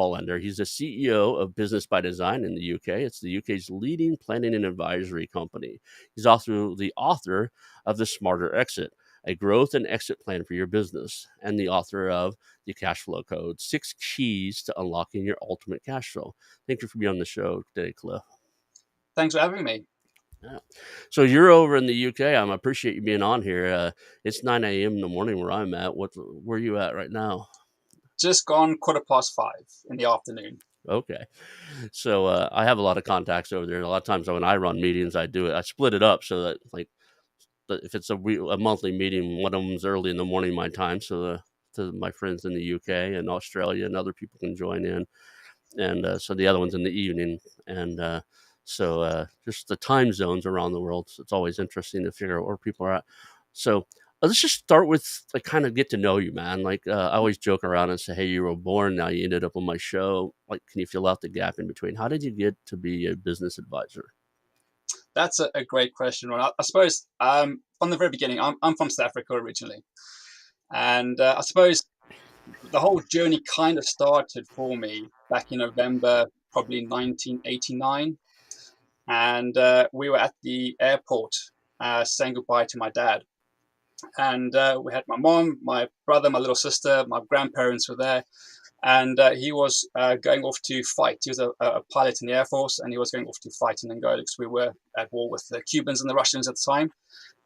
Spolander. He's the CEO of Business by Design in the UK. It's the UK's leading planning and advisory company. He's also the author of The Smarter Exit, a growth and exit plan for your business, and the author of The Cash Flow Code, 6 Keys to Unlocking Your Ultimate Cash Flow. Thank you for being on the show today, Cliff. Thanks for having me. Yeah. So you're over in the UK. I appreciate you being on here. It's 9 a.m. in the morning where I'm at. Where are you at right now? Just gone 5:15 in the afternoon. Okay. So I have a lot of contacts over there. And a lot of times when I run meetings, I split it up so that like if it's a monthly meeting, one of them's early in the morning my time. So to my friends in the UK and Australia and other people can join in. And so the other one's in the evening. And so just the time zones around the world. So it's always interesting to figure out where people are at. So let's just start with like kind of get to know you, man. Like I always joke around and say, hey, you were born, now you ended up on my show. Like, can you fill out the gap in between? How did you get to be a business advisor? That's a great question. Well, I suppose from the very beginning, I'm from South Africa originally. And I suppose the whole journey kind of started for me back in November, probably 1989. And we were at the airport saying goodbye to my dad. And we had my mom, my brother, my little sister, my grandparents were there. And he was going off to fight. He was a pilot in the Air Force, and he was going off to fight in Angola because we were at war with the Cubans and the Russians at the time.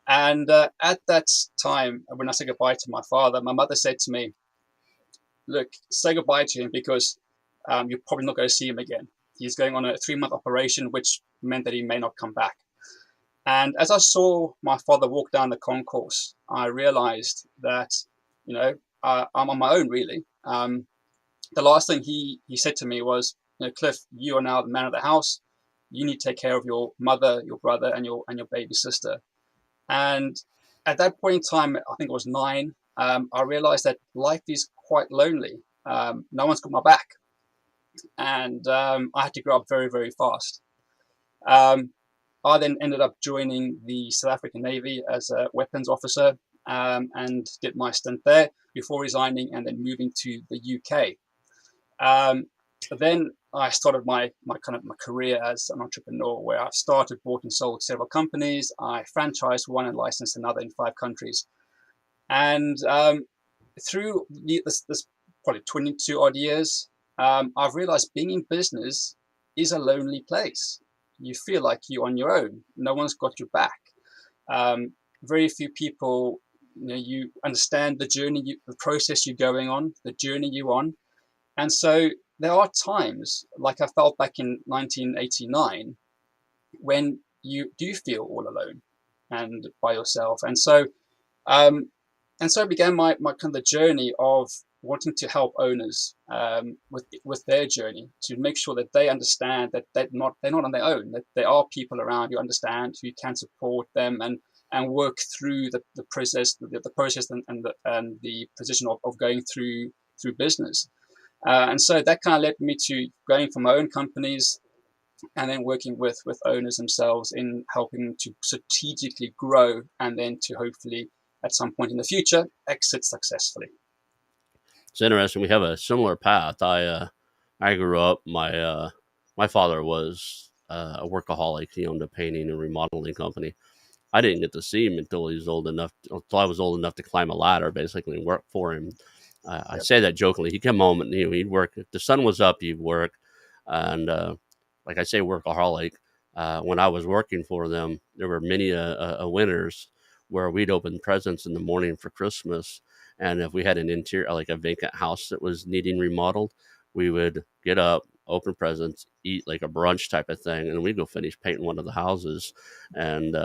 And at that time, when I said goodbye to my father, my mother said to me, look, say goodbye to him because you're probably not going to see him again. He's going on a 3-month operation, which meant that he may not come back. And as I saw my father walk down the concourse, I realized that, I'm on my own, really. The last thing he said to me was, Cliff, you are now the man of the house. You need to take care of your mother, your brother, and your baby sister. And at that point in time, I think it was 9, I realized that life is quite lonely. No one's got my back. And I had to grow up very, very fast. I then ended up joining the South African Navy as a weapons officer and did my stint there before resigning and then moving to the UK. Then I started my career as an entrepreneur, where I started, bought and sold several companies. I franchised one and licensed another in 5 countries. And through this probably 22 odd years, I've realized being in business is a lonely place. You feel like you're on your own. No one's got your back. Very few people, you understand the journey, the process you're going on, the journey you're on. And so there are times, like I felt back in 1989, when you do feel all alone and by yourself. And so began my kind of the journey of wanting to help owners with their journey, to make sure that they understand that they're not on their own, that there are people around who understand, who can support them and work through the process, and the position of going through business. And so that kind of led me to going for my own companies and then working with owners themselves in helping to strategically grow and then to hopefully at some point in the future exit successfully. It's interesting. We have a similar path. I grew up. My father was a workaholic. He owned a painting and remodeling company. I didn't get to see him until I was old enough to climb a ladder, basically, and work for him. I say that jokingly. He'd come home and he'd work. If the sun was up, he'd work. And like I say, workaholic. When I was working for them, there were many winters where we'd open presents in the morning for Christmas. And if we had an interior, like a vacant house that was needing remodeled, we would get up, open presents, eat like a brunch type of thing, and we'd go finish painting one of the houses. And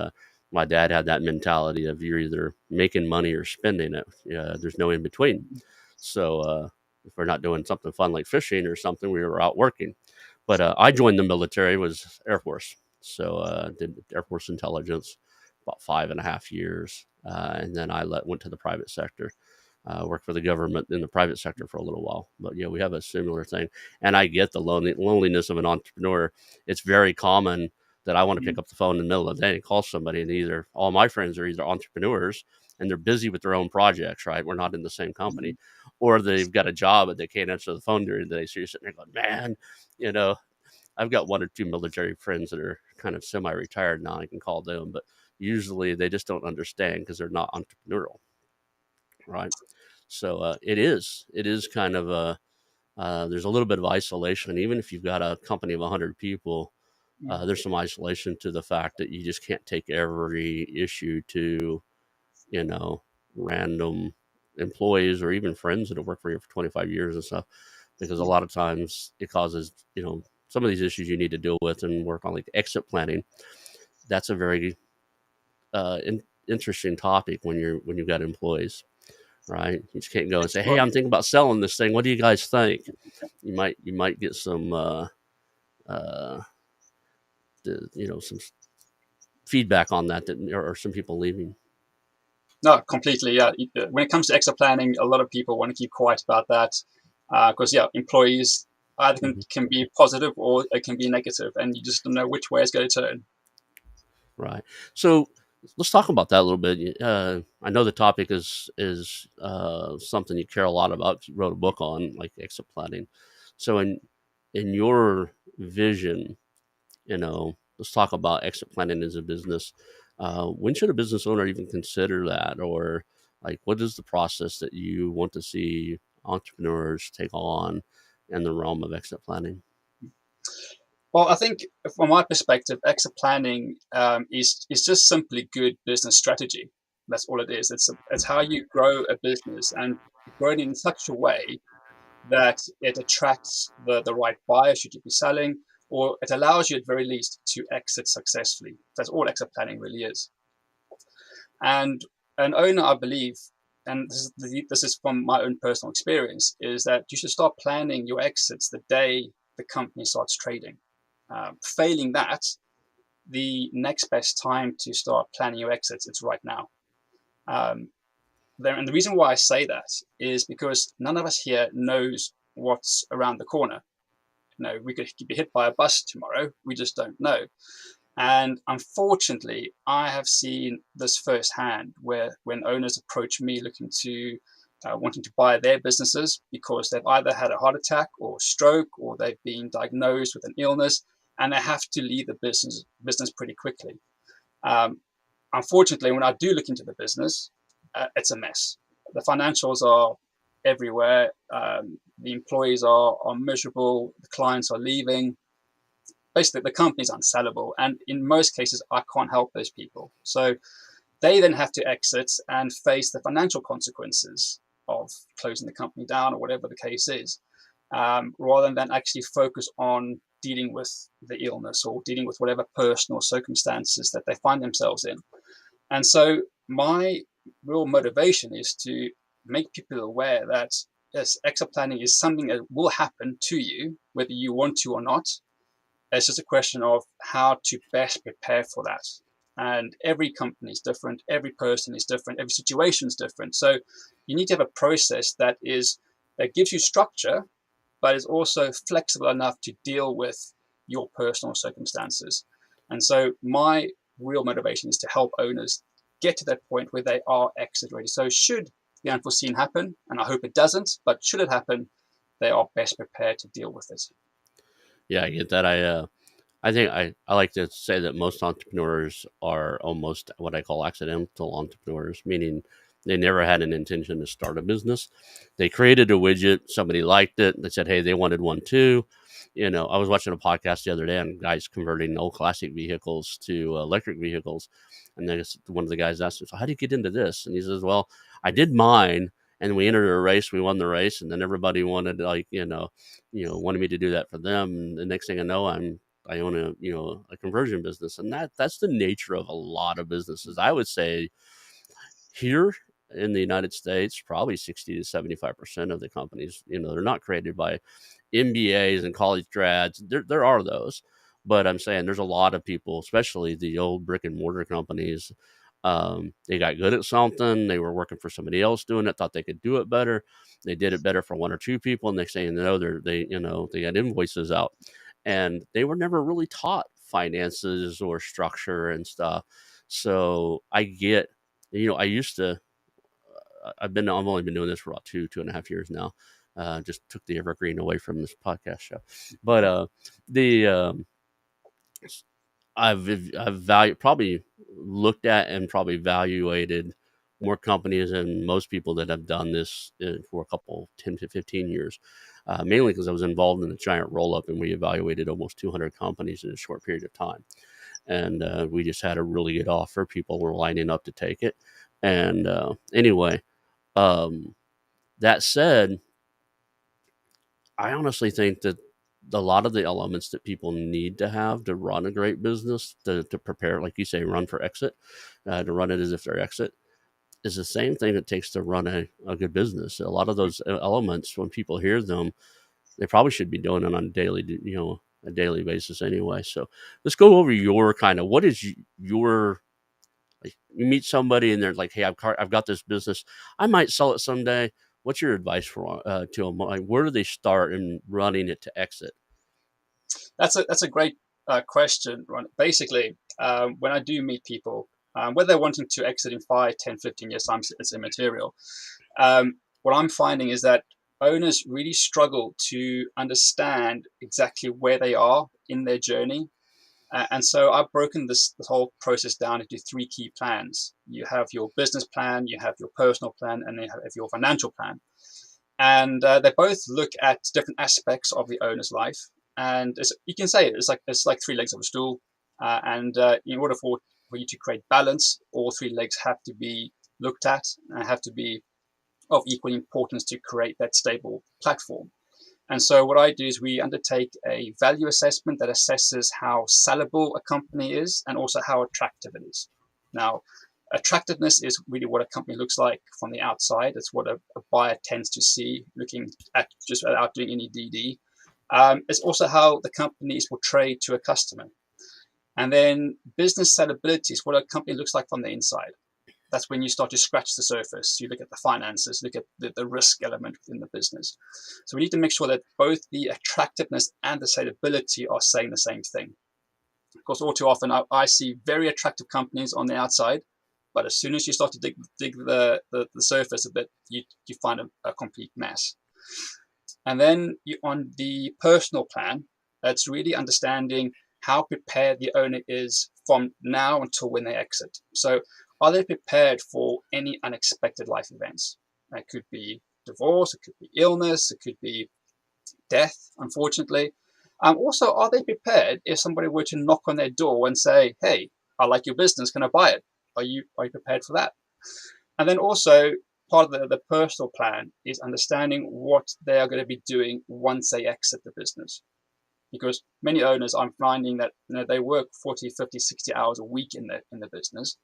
my dad had that mentality of you're either making money or spending it. There's no in between. So if we're not doing something fun like fishing or something, we were out working. But I joined the military, was Air Force. So did Air Force intelligence about 5.5 years. And then I went to the private sector. Worked for the government in the private sector for a little while. But yeah, we have a similar thing. And I get the loneliness of an entrepreneur. It's very common that I want to pick up the phone in the middle of the day and call somebody, and all my friends are either entrepreneurs and they're busy with their own projects, right? We're not in the same company, or they've got a job but they can't answer the phone during the day. So you're sitting there going, man, you know, I've got one or two military friends that are kind of semi-retired now. I can call them, but usually they just don't understand because they're not entrepreneurial, right? So it is kind of there's a little bit of isolation. Even if you've got a company of 100 people, there's some isolation to the fact that you just can't take every issue to, you know, random employees or even friends that have worked for you for 25 years and stuff, because a lot of times it causes, some of these issues you need to deal with and work on, like exit planning. That's a very interesting topic when you've got employees, right? You just can't go and say, "Hey, I'm thinking about selling this thing. What do you guys think?" You might get some uh, some feedback on that or some people leaving. No, completely. Yeah. When it comes to exit planning, a lot of people want to keep quiet about that because, employees either can be positive or it can be negative, and you just don't know which way it's going to turn. Right. So let's talk about that a little bit. I know the topic is something you care a lot about. You wrote a book on, like, exit planning. So in your vision, let's talk about exit planning as a business. When should a business owner even consider that, or like what is the process that you want to see entrepreneurs take on in the realm of exit planning? Well, I think from my perspective, exit planning is just simply good business strategy. That's all it is. It's how you grow a business and grow it in such a way that it attracts the right buyer should you be selling, or it allows you at very least to exit successfully. That's all exit planning really is. And an owner, I believe, and this is from my own personal experience, is that you should start planning your exits the day the company starts trading. Failing that, the next best time to start planning your exits is right now. Um, and the reason why I say that is because none of us here knows what's around the corner. We could be hit by a bus tomorrow. We just don't know. And unfortunately, I have seen this firsthand where when owners approach me looking to wanting to buy their businesses because they've either had a heart attack or stroke or they've been diagnosed with an illness and they have to leave the business pretty quickly. Um, Unfortunately, when I do look into the business, it's a mess. The financials are everywhere. The employees are miserable. The clients are leaving. Basically, the company's unsellable. And in most cases, I can't help those people. So they then have to exit and face the financial consequences of closing the company down or whatever the case is, rather than actually focus on dealing with the illness or dealing with whatever personal circumstances that they find themselves in. And so my real motivation is to make people aware that yes, exit planning is something that will happen to you, whether you want to or not. It's just a question of how to best prepare for that. And every company is different, every person is different, every situation is different. So you need to have a process that gives you structure, but is also flexible enough to deal with your personal circumstances. And so my real motivation is to help owners get to that point where they are exit ready. So should the unforeseen happen, and I hope it doesn't, but should it happen, they are best prepared to deal with it. Yeah, I get that. I think I like to say that most entrepreneurs are almost what I call accidental entrepreneurs, meaning they never had an intention to start a business. They created a widget, somebody liked it, they said, hey, they wanted one too. I was watching a podcast the other day on guys converting old classic vehicles to electric vehicles. And then one of the guys asked him, so how do you get into this? And he says, well, I did mine and we entered a race, we won the race. And then everybody wanted, like, wanted me to do that for them. And the next thing I know, I own a conversion business, and that's the nature of a lot of businesses. I would say here in the United States, probably 60 to 75% of the companies, they're not created by MBAs and college grads. There are those, but I'm saying there's a lot of people, especially the old brick and mortar companies. They got good at something. They were working for somebody else doing it, thought they could do it better. They did it better for one or two people, and they say, they got invoices out, and they were never really taught finances or structure and stuff. So I get, I used to I've only been doing this for about 2.5 years now. Just took the evergreen away from this podcast show, but the I've probably looked at and probably evaluated more companies than most people that have done this for a couple 10 to 15 years, mainly because I was involved in a giant roll up and we evaluated almost 200 companies in a short period of time. And we just had a really good offer. People were lining up to take it. And anyway, that said, I honestly think that a lot of the elements that people need to have to run a great business, to prepare, like you say, run for exit, to run it as if they're exit, is the same thing it takes to run a good business. A lot of those elements, when people hear them, they probably should be doing it on a daily basis anyway. So let's go over your kind of, what is your, like, you meet somebody and they're like, hey, I've got this business. I might sell it someday. What's your advice to them? Like, where do they start in running it to exit? That's a great question, Ron. Basically, when I do meet people, whether they're wanting to exit in 5, 10, 15 years time, it's immaterial. What I'm finding is that owners really struggle to understand exactly where they are in their journey. And so I've broken this whole process down into 3 key plans. You have your business plan, you have your personal plan, and then you have your financial plan. And they both look at different aspects of the owner's life. And you can say it's like 3 legs of a stool. And in order for you to create balance, all 3 legs have to be looked at and have to be of equal importance to create that stable platform. And so what I do is we undertake a value assessment that assesses how sellable a company is and also how attractive it is. Now, attractiveness is really what a company looks like from the outside. It's what a buyer tends to see looking at just without doing any DD. It's also how the company is portrayed to a customer. And then business sellability is what a company looks like from the inside. That's when you start to scratch the surface. You look at the finances, look at the risk element within the business. So we need to make sure that both the attractiveness and the sellability are saying the same thing. Of course, all too often I see very attractive companies on the outside, but as soon as you start to dig the surface a bit, you find a complete mess. And then on the personal plan, that's really understanding how prepared the owner is from now until when they exit. So are they prepared for any unexpected life events? It could be divorce, it could be illness, it could be death, unfortunately. Also, are they prepared if somebody were to knock on their door and say, hey, I like your business, can I buy it? Are you prepared for that? And then also, part of the personal plan is understanding what they are going to be doing once they exit the business. Because many owners, I'm finding that they work 40, 50, 60 hours a week in the business,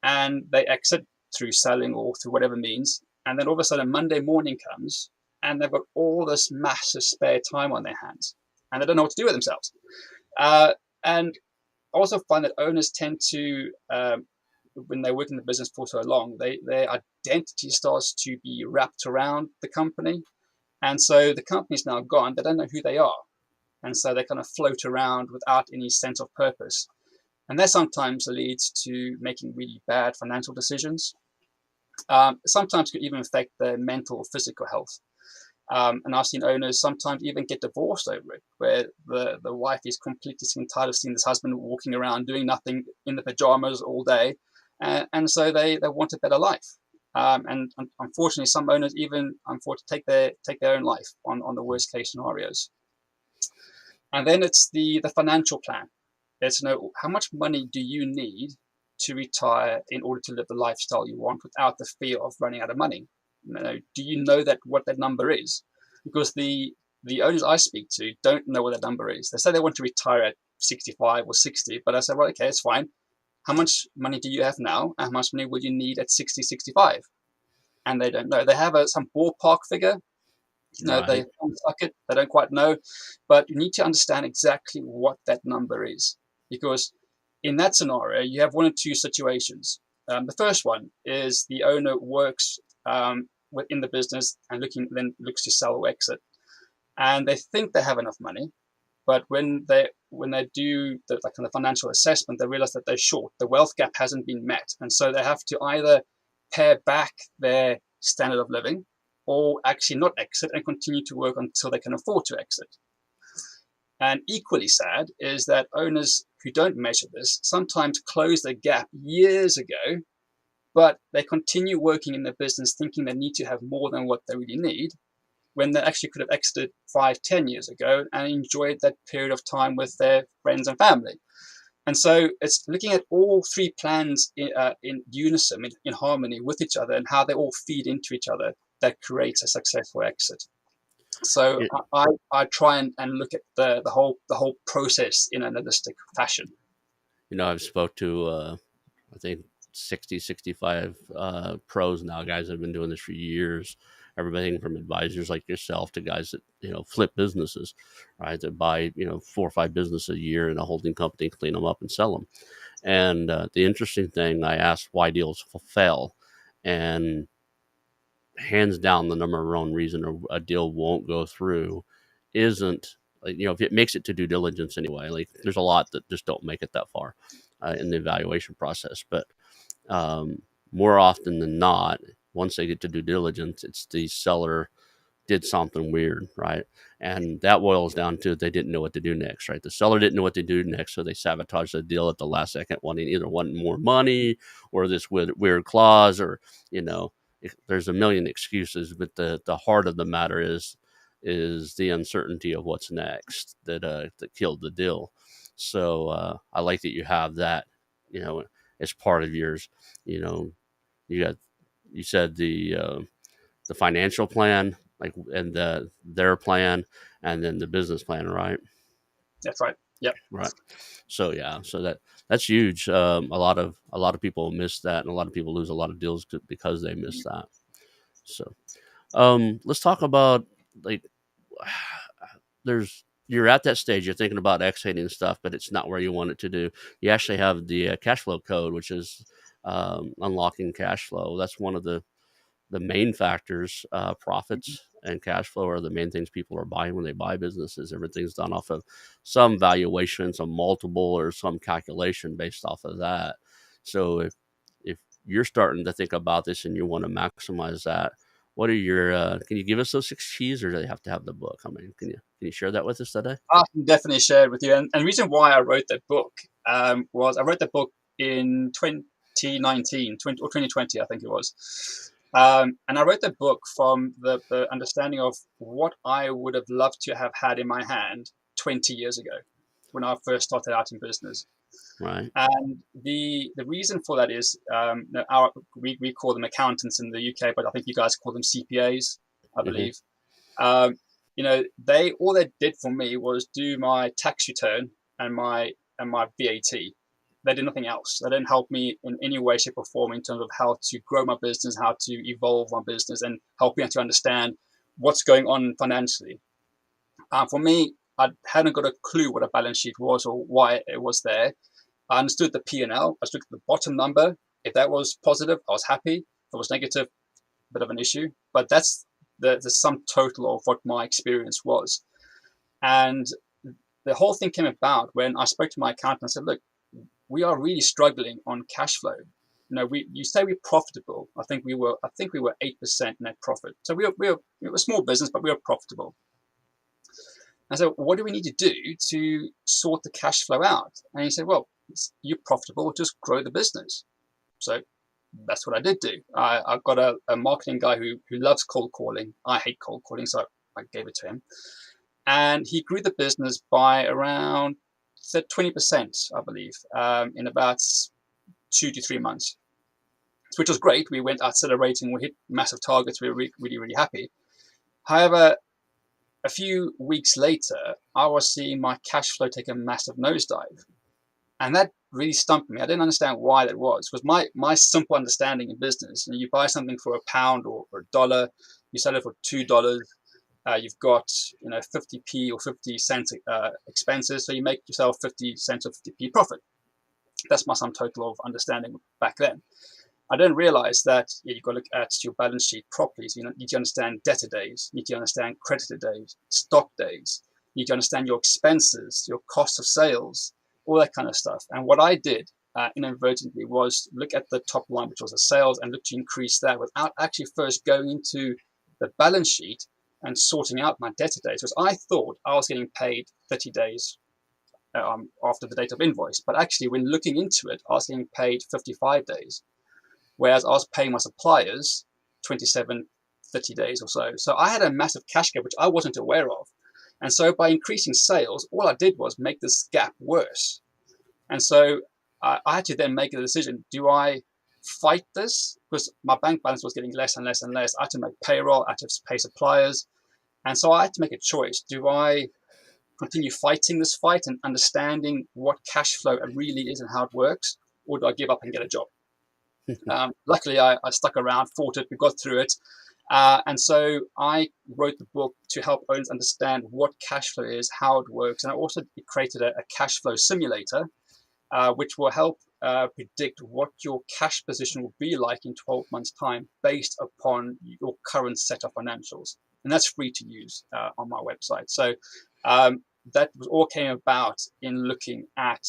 and they exit through selling or through whatever means. And then all of a sudden, Monday morning comes, and they've got all this massive spare time on their hands, and they don't know what to do with themselves. And I also find that owners tend to, when they work in the business for so long, their identity starts to be wrapped around the company. And so the company's now gone, they don't know who they are. And so they kind of float around without any sense of purpose. And that sometimes leads to making really bad financial decisions. Sometimes could even affect their mental or physical health. And I've seen owners sometimes even get divorced over it, where the wife is completely sick and tired of seeing this husband walking around doing nothing in the pajamas all day. And so they want a better life. And unfortunately, some owners even take their own life on the worst case scenarios. And then it's the financial plan. It's how much money do you need to retire in order to live the lifestyle you want without the fear of running out of money? Do you know what that number is? Because the owners I speak to don't know what that number is. They say they want to retire at 65 or 60, but I say, well, okay, it's fine. How much money do you have now? And how much money will you need at 60, 65? And they don't know. They have some ballpark figure. Right. They suck it. They don't quite know. But you need to understand exactly what that number is. Because in that scenario, you have one or two situations. The first one is the owner works within the business and looks to sell or exit. And they think they have enough money. But when they do the kind of financial assessment, they realize that they're short. The wealth gap hasn't been met. And so they have to either pare back their standard of living, or actually not exit and continue to work until they can afford to exit. And equally sad is that owners who don't measure this sometimes close the gap years ago, but they continue working in their business thinking they need to have more than what they really need, when they actually could have exited 5-10 years ago and enjoyed that period of time with their friends and family. And so it's looking at all three plans in unison, in harmony with each other, and how they all feed into each other that creates a successful exit. So I try and look at the whole process in an holistic fashion. I've spoke to I think 60, 65 pros now, guys that have been doing this for years. Everything from advisors like yourself to guys that flip businesses, right? That buy 4 or 5 businesses a year in a holding company, clean them up and sell them. And the interesting thing, I asked why deals fail, and hands down the number one reason a deal won't go through isn't if it makes it to due diligence anyway. Like there's a lot that just don't make it that far in the evaluation process, but more often than not, once they get to due diligence, it's the seller did something weird, right? And that boils down to they didn't know what to do next, right? The seller didn't know what to do next, so they sabotaged the deal at the last second, wanting more money or this weird clause, or there's a million excuses. But the heart of the matter is the uncertainty of what's next that killed the deal. So I like that you have that, as part of yours. You said the financial plan, and their plan, and then the business plan, right? That's right. Yep. Right. So that's huge. A lot of people miss that, and a lot of people lose a lot of deals because they miss that. So let's talk about you're at that stage, you're thinking about exiting stuff, but it's not where you want it to do. You actually have the cash flow code, which is unlocking cash flow. That's one of the main factors. Profits and cash flow are the main things people are buying when they buy businesses. Everything's done off of some valuation, some multiple, or some calculation based off of that. So if you're starting to think about this and you want to maximize that, what are your can you give us those 6 keys, or do they have to have the book? I mean, can you share that with us today? I can definitely share it with you. And the reason why I wrote that book was I wrote that book in 2019 or 2020, I think it was. And I wrote the book from the understanding of what I would have loved to have had in my hand 20 years ago when I first started out in business. Right. And the reason for that is we call them accountants in the UK, but I think you guys call them CPAs, I believe. They all they did for me was do my tax return and my VAT. They did nothing else. They didn't help me in any way, shape, or form in terms of how to grow my business, how to evolve my business, and help me to understand what's going on financially. For me, I hadn't got a clue what a balance sheet was or why it was there. I understood the P&L. I looked at the bottom number. If that was positive, I was happy. If it was negative, a bit of an issue. But that's the sum total of what my experience was. And the whole thing came about when I spoke to my accountant and said, look, we are really struggling on cash flow. You say we're profitable. I think we were 8% net profit. So we were a small business, but we were profitable. And so what do we need to do to sort the cash flow out? And he said, well, you're profitable, just grow the business. So that's what I did do. I've got a marketing guy who loves cold calling. I hate cold calling, so I gave it to him. And he grew the business by around 20%, I believe, in about 2 to 3 months, which was great. We went accelerating. We hit massive targets. We were really, really happy. However, a few weeks later, I was seeing my cash flow take a massive nosedive. And that really stumped me. I didn't understand why that was. Because my simple understanding in business, you buy something for £1 or $1, you sell it for $2. You've got 50p or 50 cents expenses, so you make yourself 50 cents or 50p profit. That's my sum total of understanding back then. I didn't realize that you've got to look at your balance sheet properly. So you need to understand debtor days, you need to understand creditor days, stock days, you need to understand your expenses, your cost of sales, all that kind of stuff. And what I did inadvertently was look at the top line, which was the sales, and look to increase that without actually first going into the balance sheet and sorting out my debtor days. Because I thought I was getting paid 30 days after the date of invoice. But actually, when looking into it, I was getting paid 55 days, whereas I was paying my suppliers 27, 30 days or so. So I had a massive cash gap, which I wasn't aware of. And so by increasing sales, all I did was make this gap worse. And so I had to then make a decision. Do I fight this? Because my bank balance was getting less and less and less. I had to make payroll, I had to pay suppliers. And so I had to make a choice. Do I continue fighting this fight and understanding what cash flow really is and how it works? Or do I give up and get a job? Luckily, I stuck around, fought it, we got through it. And so I wrote the book to help owners understand what cash flow is, how it works. And I also created a cash flow simulator, which will help predict what your cash position will be like in 12 months' time based upon your current set of financials. And that's free to use on my website. So that all came about in looking at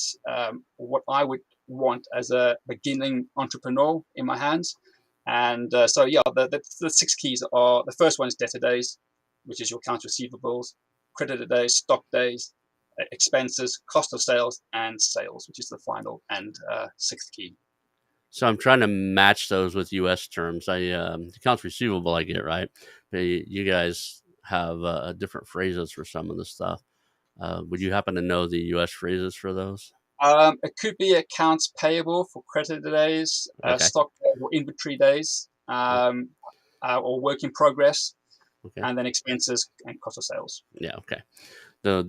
what I would want as a beginning entrepreneur in my hands. And so, yeah, the 6 keys are, the first one is debtor days, which is your accounts receivables, creditor days, stock days, expenses, cost of sales, and sales, which is the final and 6th key. So I'm trying to match those with U.S. terms. Accounts receivable I get, right? But you guys have different phrases for some of the stuff. Would you happen to know the U.S. phrases for those? It could be accounts payable for creditor days, Okay. stock or inventory days, or work in progress, Okay. and then expenses and cost of sales. Yeah. Okay. I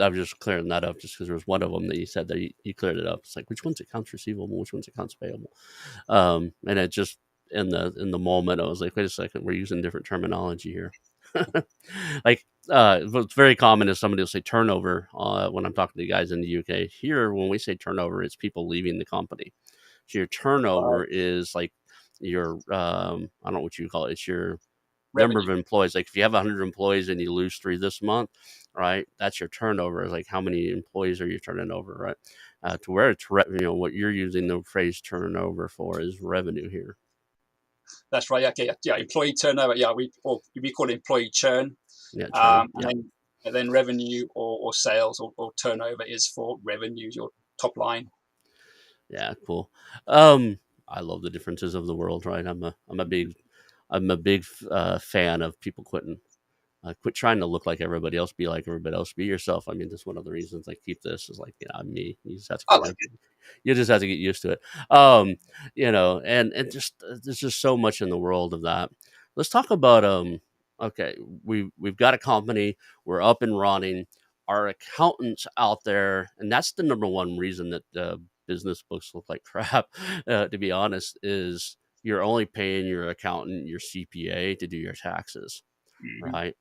was just clearing that up just because there was one of them that you said that you cleared it up. It's like, which one's accounts receivable, which one's accounts payable? And it just in the moment, I was like, wait a second, we're using different terminology here. Like what's very common is somebody will say turnover when I'm talking to guys in the UK. Here, when we say turnover, it's people leaving the company. So your turnover is like your I don't know what you call it. It's your number of employees. Like if you have 100 employees and you lose 3 this month, right? That's your turnover. Is like how many employees are you turning over, right? To where it's what you're using the phrase turnover for is revenue here. That's right. Yeah. Employee turnover. Yeah, we call it employee churn. Yeah, churn. And then revenue or sales or turnover is for revenue, your top line. Yeah, cool. I love the differences of the world, right? I'm a big fan of people quitting. Quit trying to look like everybody else. Be like everybody else. Be yourself. I mean, that's one of the reasons I keep this is like, I'm me. You just have to I like it. You just have to get used to it. And just there's just so much in the world of that. Let's talk about okay, we've got a company, we're up and running, our accountants out there, and that's the number one reason that business books look like crap, to be honest, is you're only paying your accountant, your CPA to do your taxes, right?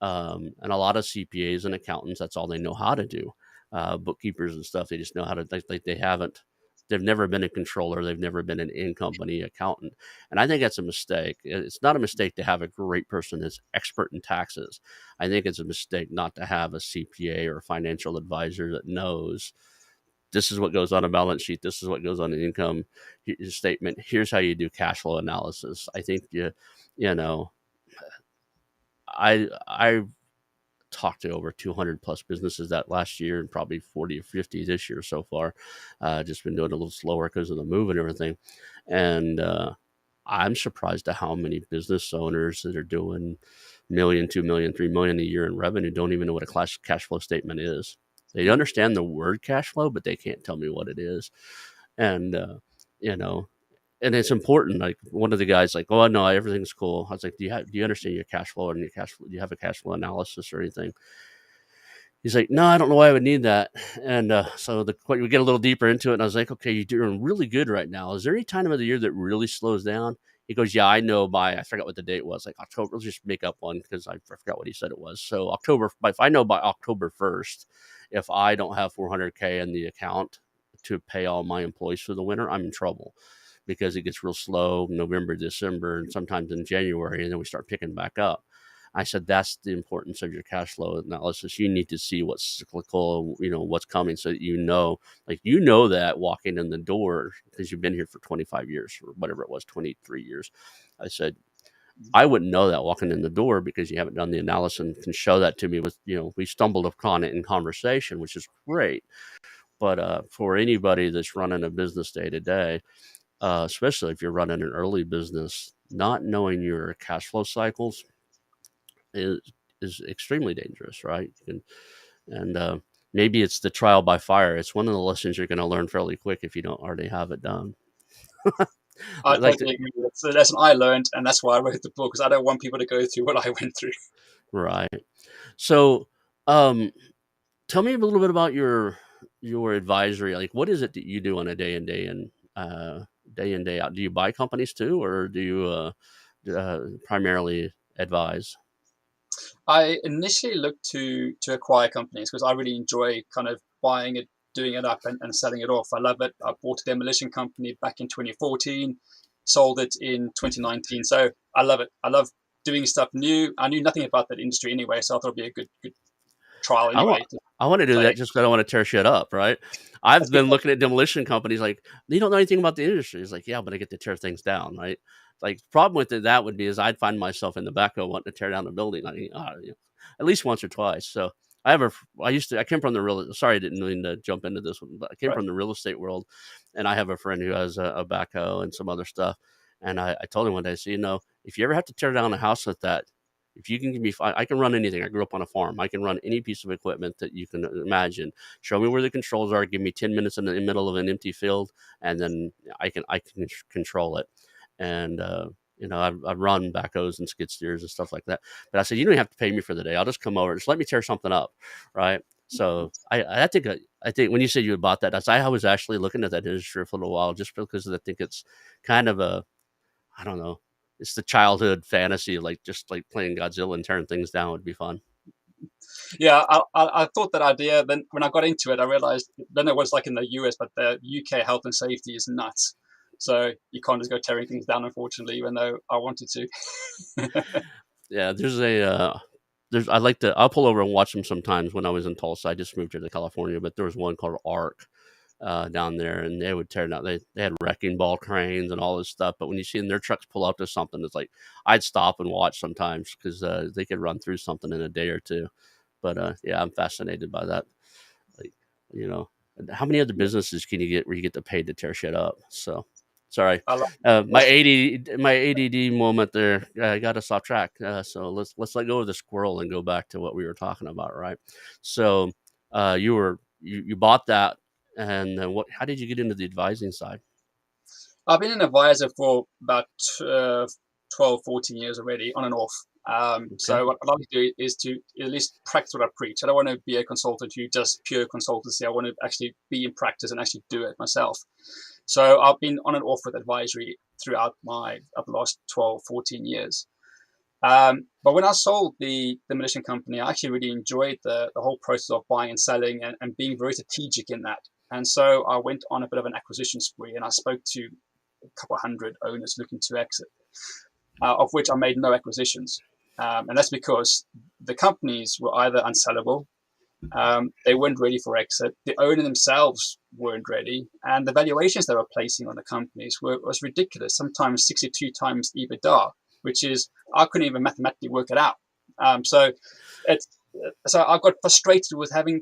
And a lot of CPAs and accountants, that's all they know how to do. Bookkeepers and stuff, they just know how to, like they've never been a controller. They've never been an in-company accountant. And I think that's a mistake. It's not a mistake to have a great person that's expert in taxes. I think it's a mistake not to have a CPA or a financial advisor that knows this is what goes on a balance sheet. This is what goes on an income statement. Here's how you do cash flow analysis. I think I talked to over 200 plus businesses that last year and probably 40 or 50 this year so far. Just been doing a little slower because of the move and everything. And I'm surprised at how many business owners that are doing million, 2 million, 3 million a year in revenue don't even know what a cash flow statement is. They understand the word cash flow, but they can't tell me what it is. And, you know, and it's important. Like one of the guys, like, oh no, everything's cool. I was like, do you understand your cash flow and your cash flow? Do you have a cash flow analysis or anything? He's like, no, I don't know why I would need that. And so we get a little deeper into it, and I was like, okay, you're doing really good right now. Is there any time of the year that really slows down? He goes, yeah, I know I forgot what the date was, like October. Let's just make up one because I forgot what he said it was. So October, if I know by October 1st, if I don't have 400K in the account to pay all my employees for the winter, I'm in trouble. Because it gets real slow November, December, and sometimes in January, and then we start picking back up. I said, that's the importance of your cash flow analysis. You need to see what's cyclical, what's coming, so that that walking in the door, because you've been here for 25 years or whatever it was, 23 years. I said, I wouldn't know that walking in the door because you haven't done the analysis and can show that to me with, we stumbled upon it in conversation, which is great. But for anybody that's running a business day to day, especially if you're running an early business, not knowing your cash flow cycles is extremely dangerous, right? And maybe it's the trial by fire. It's one of the lessons you're going to learn fairly quick if you don't already have it done. I totally agree. That's a lesson I learned, and that's why I wrote the book, because I don't want people to go through what I went through. Right. So, tell me a little bit about your advisory. Like, what is it that you do on a day in day out? Do you buy companies too, or do you primarily advise? I initially looked to acquire companies because I really enjoy kind of buying it, doing it up, and selling it off. I love it. I bought a demolition company back in 2014, sold it in 2019. So I love it. I love doing stuff new. I knew nothing about that industry anyway, so I thought it'd be a good trial I want anyway to I want to do play. that just because I want to tear shit up, right? I've been looking at demolition companies like, they don't know anything about the industry. It's like, yeah, but I get to tear things down, right? Like, the problem with that would be is I'd find myself in the backhoe wanting to tear down a building, at least once or twice. So I came from the sorry, I didn't mean to jump into this one, but I came Right. from the real estate world, and I have a friend who has a backhoe and some other stuff. And I told him one day, so, if you ever have to tear down a house like that, if you can give me, I can run anything. I grew up on a farm. I can run any piece of equipment that you can imagine. Show me where the controls are. Give me 10 minutes in the middle of an empty field, and then I can control it. And I've run backhoes and skid steers and stuff like that. But I said, you don't have to pay me for the day. I'll just come over. Just let me tear something up, right? So I think when you said you had bought that, I was actually looking at that industry for a little while, just because I think it's kind of I don't know. It's the childhood fantasy, like just like playing Godzilla and tearing things down would be fun. Yeah, I thought that idea. Then when I got into it, I realized then it was like in the US, but the UK health and safety is nuts. So you can't just go tearing things down, unfortunately, even though I wanted to. Yeah, I'll pull over and watch them sometimes. When I was in Tulsa, I just moved here to California, but there was one called Arc down there, and they would tear down. They had wrecking ball cranes and all this stuff. But when you see their trucks pull up to something, it's like I'd stop and watch sometimes because they could run through something in a day or two. But yeah, I'm fascinated by that. Like, you know, how many other businesses can you get where you get to pay to tear shit up? So, sorry, I love my ADD moment there got us off track. So let's let go of the squirrel and go back to what we were talking about, right? So, you bought that, and then How did you get into the advising side? I've been an advisor for about 12, 14 years already, on and off. Okay. So what I like to do is to at least practice what I preach. I don't want to be a consultant who does pure consultancy. I want to actually be in practice and actually do it myself. So I've been on and off with advisory throughout the last 12, 14 years. But when I sold the demolition company, I actually really enjoyed the whole process of buying and selling, and being very strategic in that. And so I went on a bit of an acquisition spree, and I spoke to a couple of hundred owners looking to exit, of which I made no acquisitions. And that's because the companies were either unsellable, they weren't ready for exit, the owner themselves weren't ready, and the valuations they were placing on the companies was ridiculous, sometimes 62 times EBITDA, which is, I couldn't even mathematically work it out. So it's so I got frustrated with having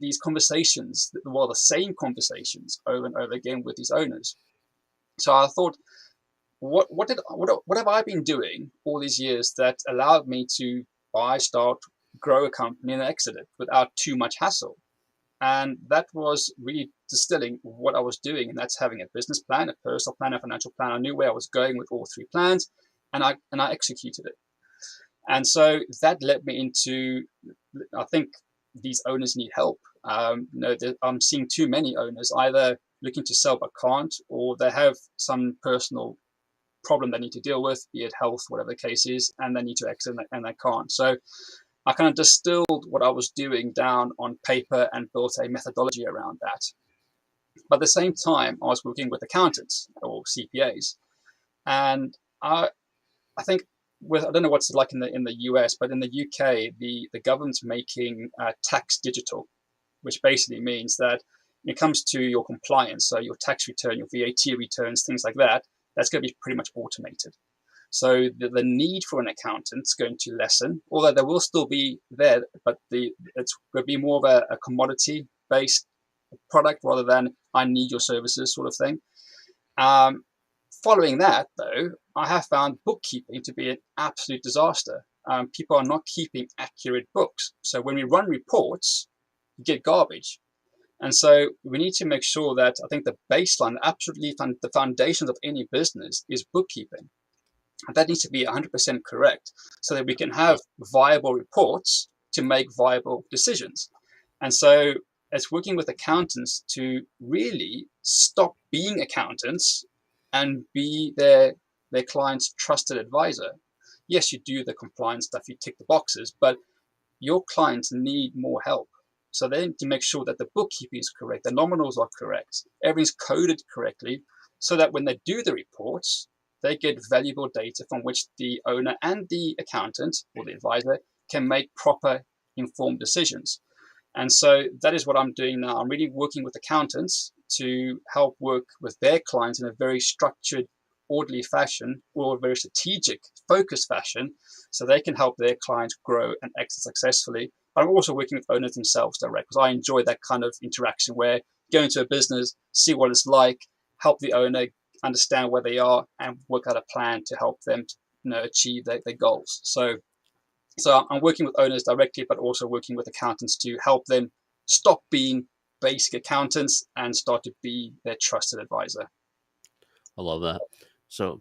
these conversations, well, the same conversations over and over again with these owners. So I thought, what have I been doing all these years that allowed me to buy, start, grow a company and exit it without too much hassle? And that was really distilling what I was doing, and that's having a business plan, a personal plan, a financial plan. I knew where I was going with all three plans, and I executed it. And so that led me into, I think these owners need help. I'm seeing too many owners either looking to sell but can't, or they have some personal problem they need to deal with, be it health, whatever the case is, and they need to exit and they can't. So I kind of distilled what I was doing down on paper and built a methodology around that. But at the same time, I was working with accountants or CPAs, and I think I don't know what's like in the US, but in the UK, the government's making tax digital, which basically means that when it comes to your compliance, so your tax return, your VAT returns, things like that, that's going to be pretty much automated. So the need for an accountant is going to lessen, although there will still be there, but it's going to be more of a commodity-based product rather than I need your services sort of thing. Following that, though, I have found bookkeeping to be an absolute disaster. People are not keeping accurate books. So when we run reports, you get garbage. And so we need to make sure that I think the baseline, absolutely the foundations of any business is bookkeeping. And that needs to be 100% correct so that we can have viable reports to make viable decisions. And so it's working with accountants to really stop being accountants and be their client's trusted advisor. Yes, you do the compliance stuff, you tick the boxes, but your clients need more help. So they need to make sure that the bookkeeping is correct, the nominals are correct, everything's coded correctly, so that when they do the reports, they get valuable data from which the owner and the accountant or the advisor can make proper informed decisions. And so that is what I'm doing now. I'm really working with accountants to help work with their clients in a very structured, orderly fashion, or a very strategic, focused fashion, so they can help their clients grow and exit successfully. I'm also working with owners themselves direct, because I enjoy that kind of interaction where you go into a business, see what it's like, help the owner understand where they are, and work out a plan to help them achieve their goals. So I'm working with owners directly, but also working with accountants to help them stop being basic accountants and start to be their trusted advisor. I love that. So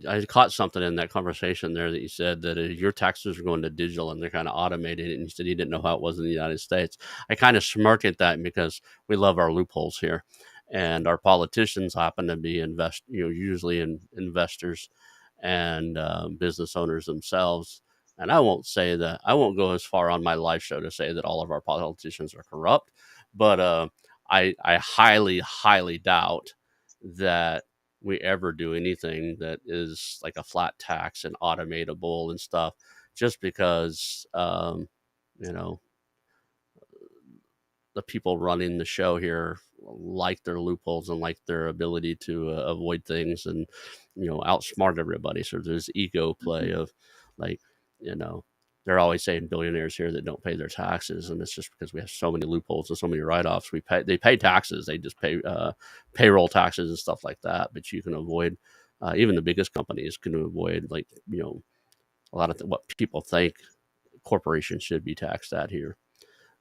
I caught something in that conversation there that you said that your taxes are going to digital and they're kind of automated, and you said you didn't know how it was in the United States. I kind of smirk at that because we love our loopholes here, and our politicians happen to be usually investors and business owners themselves. And I won't go as far on my live show to say that all of our politicians are corrupt, but I highly, highly doubt that we ever do anything that is like a flat tax and automatable and stuff, just because, you know, the people running the show here like their loopholes and like their ability to avoid things and, outsmart everybody. So there's ego play of like, they're always saying billionaires here that don't pay their taxes, and it's just because we have so many loopholes and so many write-offs. They pay taxes, they just pay payroll taxes and stuff like that. But you can avoid, even the biggest companies can avoid, like, a lot of what people think corporations should be taxed at here.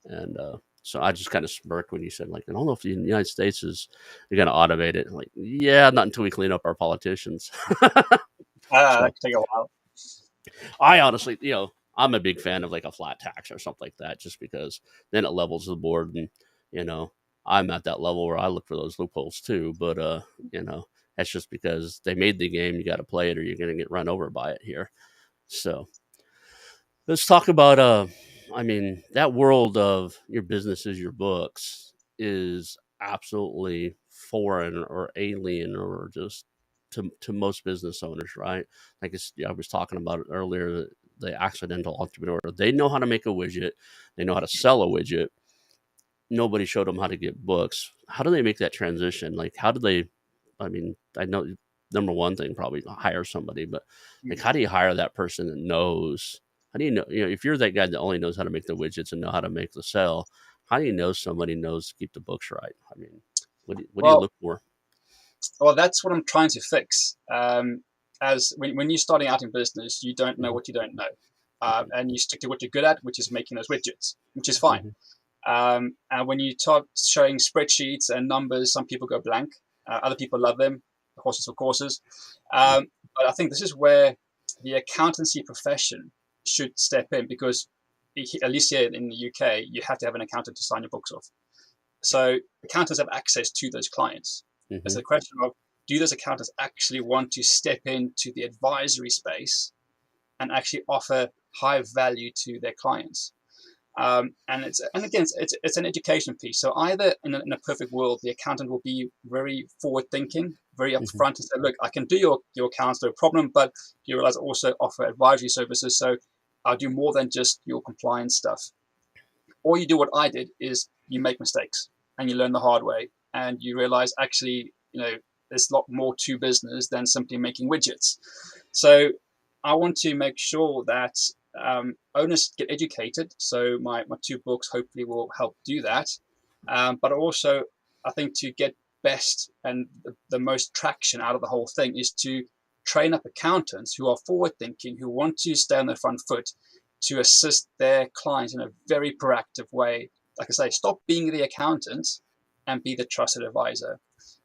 And so I just kind of smirked when you said, like, I don't know if the United States is going to automate it. Like, yeah, not until we clean up our politicians. That could take a while. I honestly, I'm a big fan of like a flat tax or something like that, just because then it levels the board, and I'm at that level where I look for those loopholes too. But that's just because they made the game. You got to play it, or you're going to get run over by it here. So let's talk about that world of your businesses, your books is absolutely foreign or alien or just to most business owners, right? Like I was talking about it earlier, the accidental entrepreneur. They know how to make a widget. They know how to sell a widget. Nobody showed them how to get books. How do they make that transition? Like, how do they, I know number one thing, probably hire somebody, but like, how do you hire that person that knows? How do you know, if you're that guy that only knows how to make the widgets and know how to make the sell, how do you know somebody knows to keep the books right? What do you look for? Well, that's what I'm trying to fix. As when you're starting out in business, you don't know what you don't know. And you stick to what you're good at, which is making those widgets, which is fine. And when you start showing spreadsheets and numbers, some people go blank. Other people love them, horses for courses. But I think this is where the accountancy profession should step in, because at least here in the UK, you have to have an accountant to sign your books off. So accountants have access to those clients. It's a question of, do those accountants actually want to step into the advisory space and actually offer high value to their clients? And again, it's an education piece. So either in a perfect world, the accountant will be very forward thinking, very Hmm. upfront and say, look, I can do your accounts, no problem, but you realize I also offer advisory services, so I'll do more than just your compliance stuff. Or you do what I did, is you make mistakes and you learn the hard way, and you realize actually, there's a lot more to business than simply making widgets. So I want to make sure that owners get educated. So my two books hopefully will help do that. But also, I think to get best and the most traction out of the whole thing is to train up accountants who are forward thinking, who want to stay on their front foot, to assist their clients in a very proactive way. Like I say, stop being the accountant and be the trusted advisor.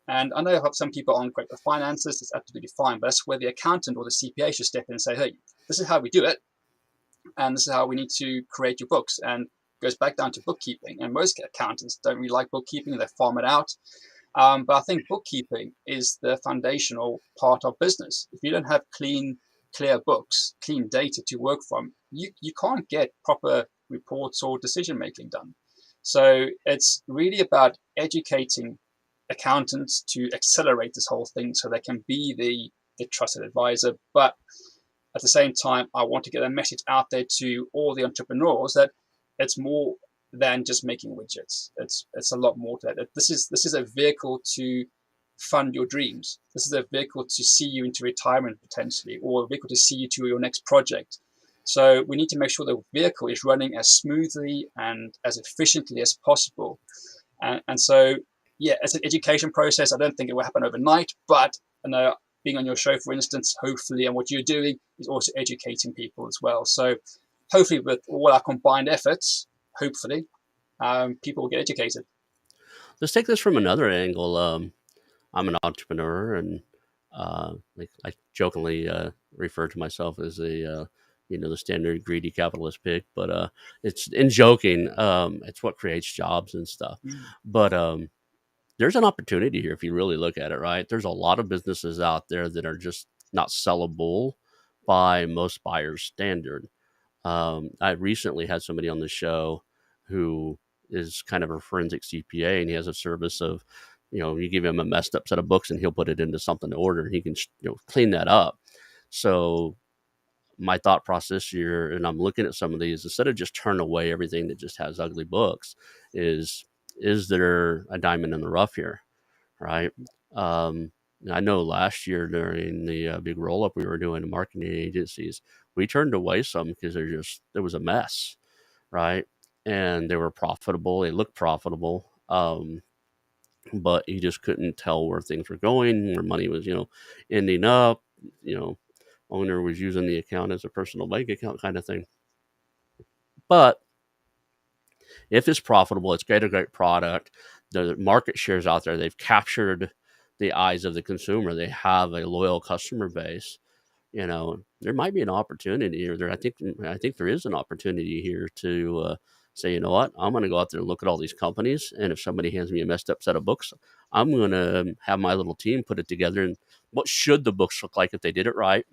And I know some people aren't great with finances, it's absolutely fine, but that's where the accountant or the CPA should step in and say, hey, this is how we do it, and this is how we need to create your books. And it goes back down to bookkeeping. And most accountants don't really like bookkeeping, they farm it out. But I think bookkeeping is the foundational part of business. If you don't have clear books, clean data to work from, you can't get proper reports or decision making done. So it's really about educating accountants to accelerate this whole thing so they can be the trusted advisor. But at the same time, I want to get a message out there to all the entrepreneurs that it's more than just making widgets. It's a lot more to that. This is a vehicle to fund your dreams. This is a vehicle to see you into retirement potentially, or a vehicle to see you to your next project. So we need to make sure the vehicle is running as smoothly and as efficiently as possible. And so, yeah, it's an education process. I don't think it will happen overnight, but I know being on your show, for instance, hopefully, and what you're doing is also educating people as well. So hopefully with all our combined efforts, hopefully, people will get educated. Let's take this from another angle. I'm an entrepreneur, and like I jokingly refer to myself as the standard greedy capitalist pig. But it's in joking. It's what creates jobs and stuff. Mm. But there's an opportunity here if you really look at it. Right, there's a lot of businesses out there that are just not sellable by most buyers' standard. I recently had somebody on the show who is kind of a forensic CPA, and he has a service of, you give him a messed up set of books and he'll put it into something to order, and he can, clean that up. So my thought process here, and I'm looking at some of these, instead of just turn away everything that just has ugly books, is there a diamond in the rough here, right? Um, I know last year during the big roll up we were doing to marketing agencies, we turned away some because there was a mess, right? And they were profitable, they looked profitable, but you just couldn't tell where things were going, where money was, ending up. You know, owner was using the account as a personal bank account kind of thing. But if it's profitable, it's got a great product. The market shares out there. They've captured the eyes of the consumer. They have a loyal customer base. There might be an opportunity, or I think there is an opportunity here to say, you know what, I'm going to go out there and look at all these companies, and if somebody hands me a messed up set of books, I'm going to have my little team put it together. And what should the books look like if they did it right,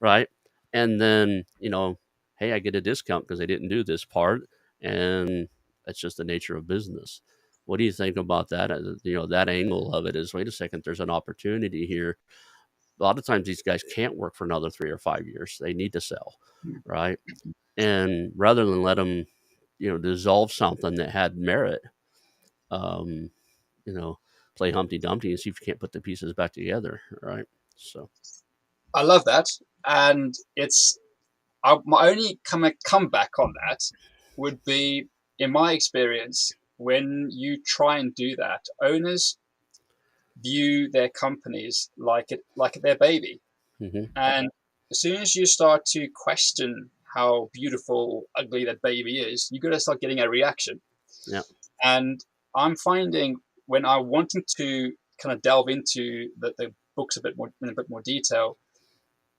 right? And then hey, I get a discount because they didn't do this part, and that's just the nature of business. What do you think about that? That angle of it is, wait a second, there's an opportunity here. A lot of times these guys can't work for another 3 or 5 years. They need to sell, right? And rather than let them, dissolve something that had merit, um, you know, play Humpty Dumpty and see if you can't put the pieces back together, right? So, I love that. And my only comeback on that would be, in my experience, when you try and do that, owners view their companies like their baby. hmm And as soon as you start to question how beautiful, ugly that baby is, you're going to start getting a reaction. yeah, And I'm finding when I'm wanting to kind of delve into the books a bit more in a bit more detail,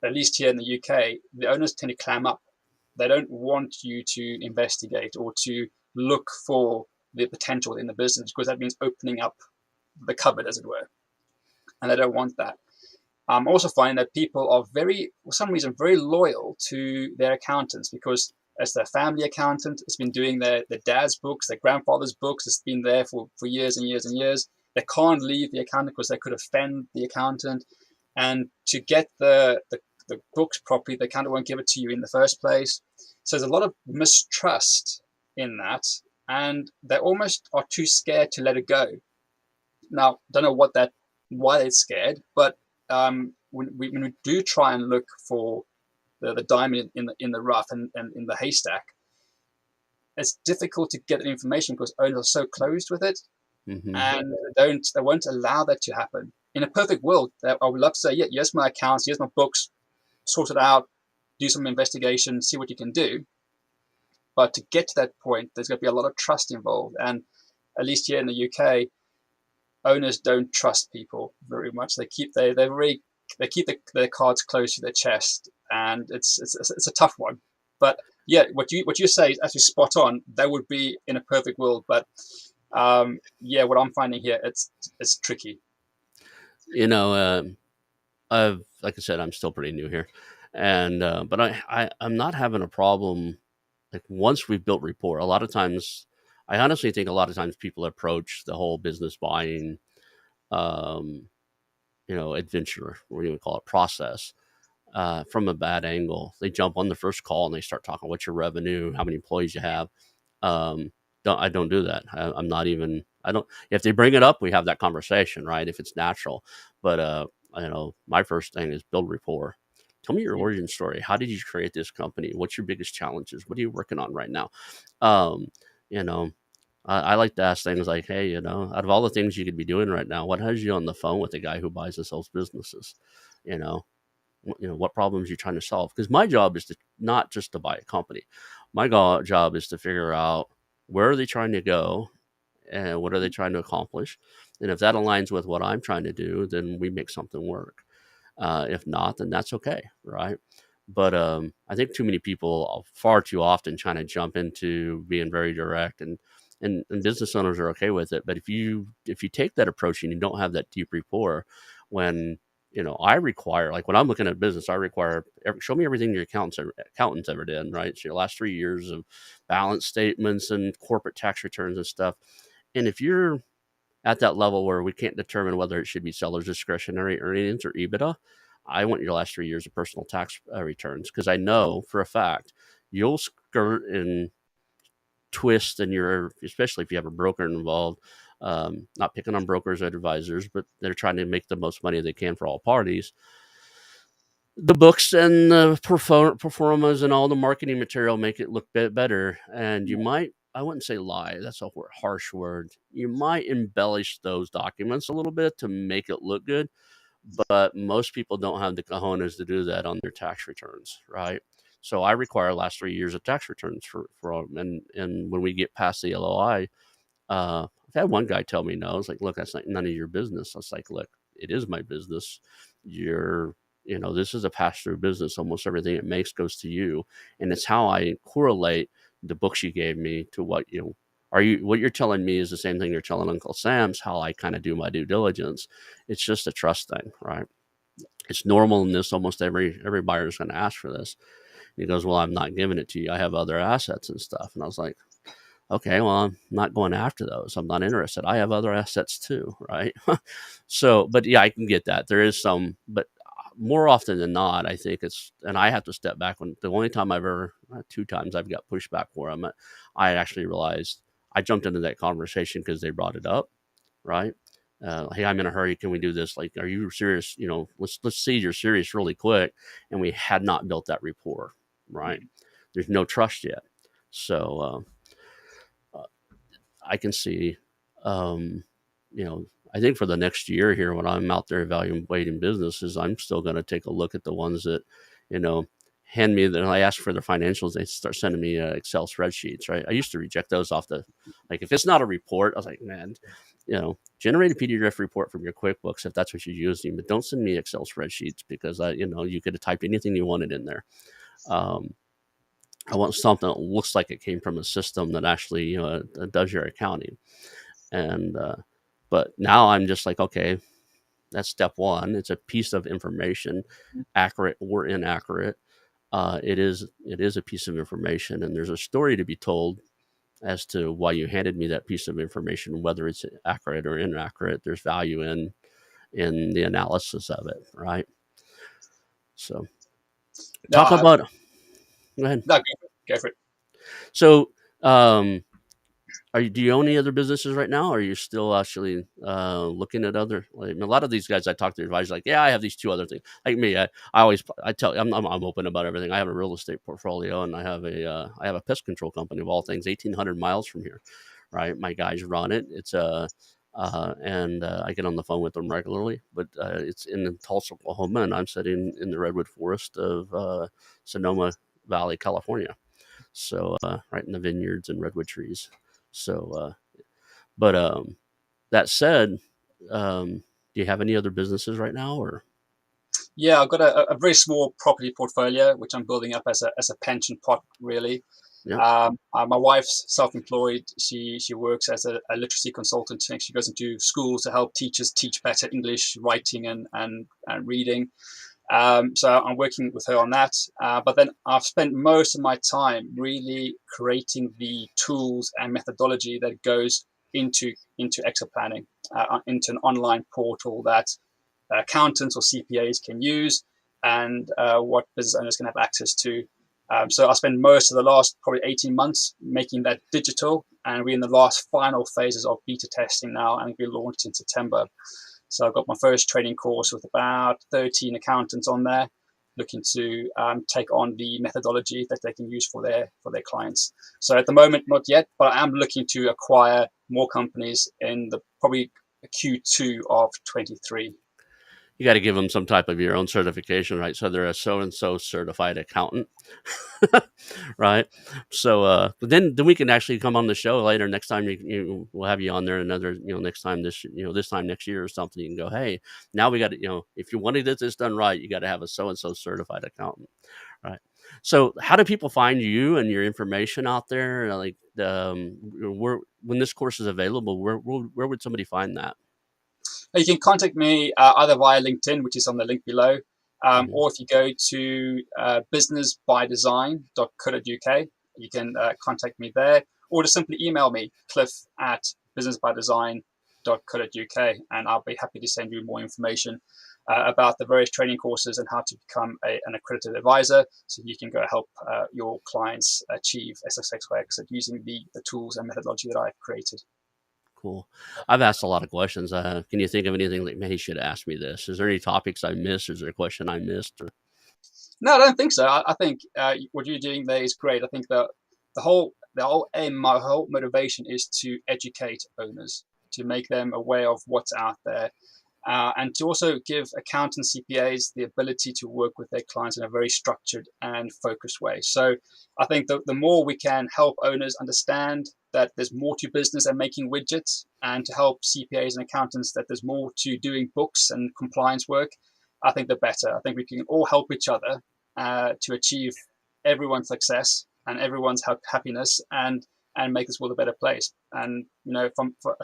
at least here in the UK, the owners tend to clam up. They don't want you to investigate or to look for the potential in the business, because that means opening up the cupboard, as it were. And they don't want that. I'm also finding that people are for some reason, very loyal to their accountants, because as their family accountant, it's been doing their dad's books, their grandfather's books. It's been there for years and years and years. they can't leave the accountant because they could offend the accountant. And to get the books properly, the accountant won't give it to you in the first place. So there's a lot of mistrust in that, and they almost are too scared to let it go. Now, don't know why they're scared, but when we do try and look for the diamond in the rough and in the haystack, it's difficult to get the information because owners are so closed with it, Mm-hmm. and they won't allow that to happen. In a perfect world, I would love to say, yeah, here's my accounts, here's my books, sort it out, do some investigation, see what you can do. But to get to that point, there's going to be a lot of trust involved, and at least here in the UK, owners don't trust people very much. They keep their cards close to their chest, and it's a tough one. But yeah, what you say is actually spot on. That would be in a perfect world, but yeah, what I'm finding here, it's tricky. You know, I've like I said, I'm still pretty new here, and but I'm not having a problem. Like once we've built rapport, a lot of times, I honestly think a lot of times people approach the whole business buying, um, adventure, or you would call it process, from a bad angle. They jump on the first call and they start talking, what's your revenue, how many employees you have. Um, I don't do that. I'm not even. I don't. If they bring it up, we have that conversation, right? If it's natural. But my first thing is build rapport. Tell me your origin story. How did you create this company? What's your biggest challenges? What are you working on right now? Um, you know, I like to ask things like, hey, out of all the things you could be doing right now, what has you on the phone with the guy who buys and sells businesses? You know, what problems you're trying to solve, because my job is to not just to buy a company. My job is to figure out where are they trying to go and what are they trying to accomplish, and if that aligns with what I'm trying to do, then we make something work. If not, then that's okay, right? But I think too many people far too often trying to jump into being very direct, and business owners are okay with it. But if you take that approach and you don't have that deep rapport, when I require, like when I'm looking at business, I require show me everything your accountants ever did, right? So your last 3 years of balance statements and corporate tax returns and stuff. And if you're at that level where we can't determine whether it should be seller's discretionary earnings or EBITDA, I want your last 3 years of personal tax returns, because I know for a fact you'll skirt and twist, and especially if you have a broker involved. Not picking on brokers or advisors, but they're trying to make the most money they can for all parties. The books and the performas and all the marketing material make it look better, and you might, I wouldn't say lie, that's a harsh word, you might embellish those documents a little bit to make it look good, but most people don't have the cojones to do that on their tax returns, right? So I require last 3 years of tax returns for and when we get past the LOI, I've had one guy tell me no. It's like, look, that's like none of your business. I was like, look, it is my business. This is a pass through business. Almost everything it makes goes to you, and it's how I correlate the books you gave me to what you're telling me is the same thing you're telling Uncle Sam's. How I kind of do my due diligence. It's just a trust thing, right? It's normal in this. Almost every buyer is going to ask for this. And he goes, well, I'm not giving it to you. I have other assets and stuff. And I was like, okay, well, I'm not going after those. I'm not interested. I have other assets too, right? So, but yeah, I can get that. There is some, but more often than not, I think and I have to step back. When the only time two times I've got pushback for them, I actually realized I jumped into that conversation because they brought it up, right? Hey, I'm in a hurry. Can we do this? Like, are you serious? Let's see you're serious really quick. And we had not built that rapport, right? There's no trust yet. So, I can see, um, I think for the next year here, when I'm out there evaluating businesses, I'm still going to take a look at the ones that, you know, hand me that I ask for their financials. They start sending me Excel spreadsheets, right? I used to reject those like if it's not a report, I was like, man, generate a PDF report from your QuickBooks if that's what you're using, but don't send me Excel spreadsheets, because you could have typed anything you wanted in there. I want something that looks like it came from a system that actually, does your accounting. And, but now I'm just like, okay, that's step one. It's a piece of information, accurate or inaccurate. It is a piece of information, and there's a story to be told as to why you handed me that piece of information, whether it's accurate or inaccurate. There's value in the analysis of it, right? So No, talk about. Go ahead. no, go for it. So, do you own any other businesses right now? Or are you still actually looking at other? Like, a lot of these guys I talk to, advisors like, yeah, I have these two other things. Like me, I always I tell I'm open about everything. I have a real estate portfolio, and I have a pest control company of all things, 1,800 miles from here. Right, my guys run it. It's and I get on the phone with them regularly, but it's in Tulsa, Oklahoma, and I'm sitting in the redwood forest of Sonoma Valley, California. So right in the vineyards and redwood trees. So, but that said, do you have any other businesses right now, or? Yeah, I've got a very small property portfolio, which I'm building up as a pension pot, really. Yep. My wife's self-employed. She works as a literacy consultant. She goes into schools to help teachers teach better English, writing, and reading. So I'm working with her on that. But then I've spent most of my time really creating the tools and methodology that goes into Excel planning, into an online portal that accountants or CPAs can use, and what business owners can have access to. So I spent most of the last probably 18 months making that digital, and we're in the last final phases of beta testing now, and we launched in September. So I've got my first training course with about 13 accountants on there, looking to take on the methodology that they can use for their clients. So at the moment, not yet, but I am looking to acquire more companies in the probably Q2 of 23. You got to give them some type of your own certification, right? So they're a so and so certified accountant, right? So then we can actually come on the show later next time. We'll have you on there another next time this time next year or something. You can go, hey, now we got to if you want to get this done right, you got to have a so and so certified accountant, right? So how do people find you and your information out there? Like when this course is available, where would somebody find that? You can contact me either via LinkedIn, which is on the link below, Mm-hmm. or if you go to businessbydesign.co.uk, you can contact me there, or just simply email me, cliff@businessbydesign.co.uk, and I'll be happy to send you more information about the various training courses and how to become an accredited advisor, so you can go help your clients achieve SSX by Exit using the tools and methodology that I've created. Cool. I've asked a lot of questions. Can you think of anything like, man, he should ask me this? Is there any topics I missed? Is there a question I missed? Or? No, I don't think so. I think what you're doing there is great. I think the whole aim, my whole motivation is to educate owners, to make them aware of what's out there, and to also give accountants, CPAs the ability to work with their clients in a very structured and focused way. So I think the more we can help owners understand that there's more to business than making widgets, and to help CPAs and accountants that there's more to doing books and compliance work, I think the better. I think we can all help each other to achieve everyone's success and everyone's happiness, and make this world a better place. And as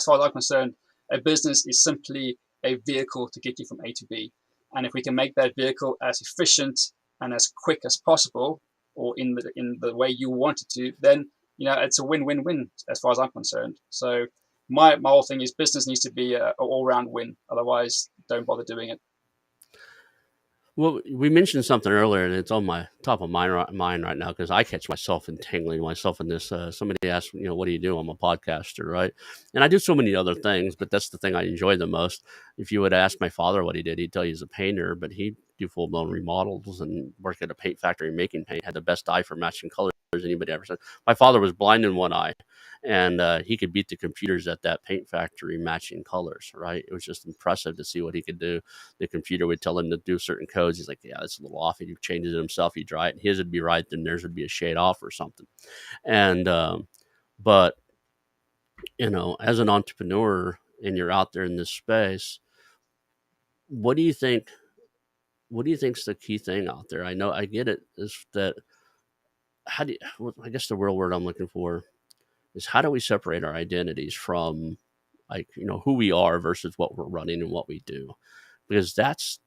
far as I'm concerned, a business is simply a vehicle to get you from A to B. And if we can make that vehicle as efficient and as quick as possible, or in the way you want it to, then it's a win-win-win as far as I'm concerned. So my whole thing is business needs to be an all-round win. Otherwise, don't bother doing it. Well, we mentioned something earlier, and it's on my top of mind right now because I catch myself entangling myself in this. Somebody asked, what do you do? I'm a podcaster, right? And I do so many other things, but that's the thing I enjoy the most. If you would ask my father what he did, he'd tell you he's a painter, but he'd do full-blown remodels and work at a paint factory making paint. Had the best eye for matching colors anybody ever said. My father was blind in one eye, and he could beat the computers at that paint factory matching colors, right? It was just impressive to see what he could do. The computer would tell him to do certain codes. He's like, yeah, that's a little off. He'd change it himself. He'd try it. His would be right. Then theirs would be a shade off or something. And, but, as an entrepreneur and you're out there in this space, what do you think? What do you think's the key thing out there? I know I get it is that I guess the real word I'm looking for is how do we separate our identities from who we are versus what we're running and what we do, because that's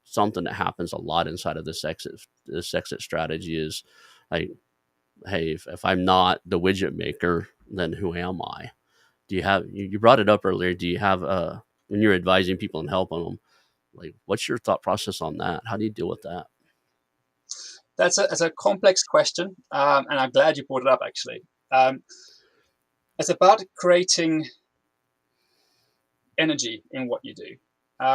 something that happens a lot inside of this exit strategy is like hey, if I'm not the widget maker, then who am I? Do you have, you brought it up earlier, do you have, when you're advising people and helping them, like, what's your thought process on that? How do you deal with that? That's a complex question, and I'm glad you brought it up, actually. It's about creating energy in what you do.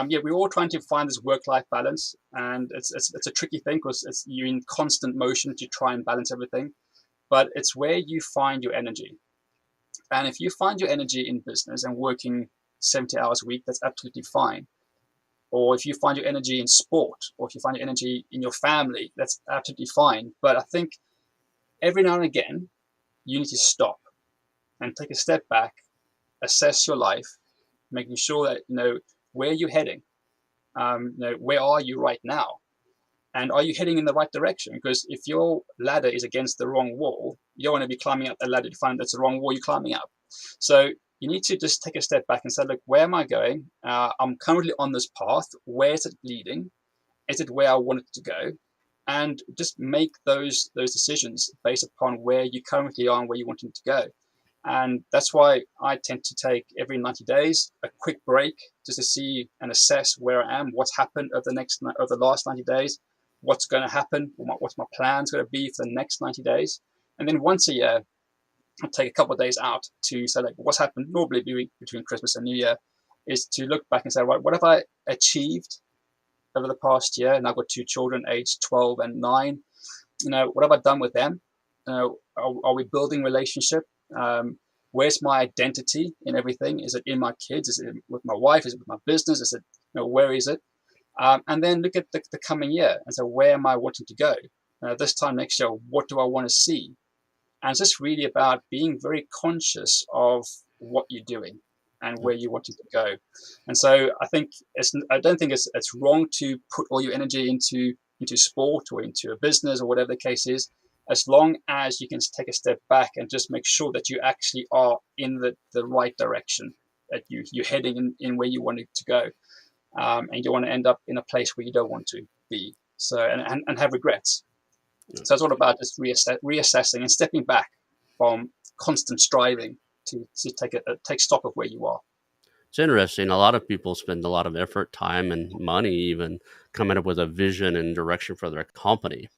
Yeah, we're all trying to find this work-life balance, and it's a tricky thing because you're in constant motion to try and balance everything. But it's where you find your energy. And if you find your energy in business and working 70 hours a week, that's absolutely fine. Or if you find your energy in sport, or if you find your energy in your family, that's absolutely fine. But I think every now and again, you need to stop and take a step back, assess your life, making sure that where you're heading. Where are you right now? And are you heading in the right direction? Because if your ladder is against the wrong wall, you don't want to be climbing up the ladder to find that's the wrong wall you're climbing up. So you need to just take a step back and say, look, where am I going? I'm currently on this path. Where is it leading? Is it where I want it to go? And just make those decisions based upon where you currently are and where you want it to go. And that's why I tend to take every 90 days a quick break just to see and assess where I am, what's happened over the last 90 days, what's going to happen, what's my plans going to be for the next 90 days. And then once a year, I'll take a couple of days out to say, like, what's happened normally between Christmas and New Year, is to look back and say, right, what have I achieved over the past year? And I've got two children aged 12 and 9. What have I done with them? Are we building relationship? Where's my identity in everything? Is it in my kids? Is it with my wife? Is it with my business? Is it, where is it? And then look at the coming year and say, where am I wanting to go? This time next year, what do I want to see? And it's just really about being very conscious of what you're doing and where you want it to go. And so I don't think it's wrong to put all your energy into sport or into a business or whatever the case is, as long as you can take a step back and just make sure that you actually are in the right direction, that you're heading in where you want it to go. And you don't want to end up in a place where you don't want to be. So and have regrets. So it's all about just reassessing and stepping back from constant striving to take stock of where you are. It's interesting. A lot of people spend a lot of effort, time, and money even coming up with a vision and direction for their company,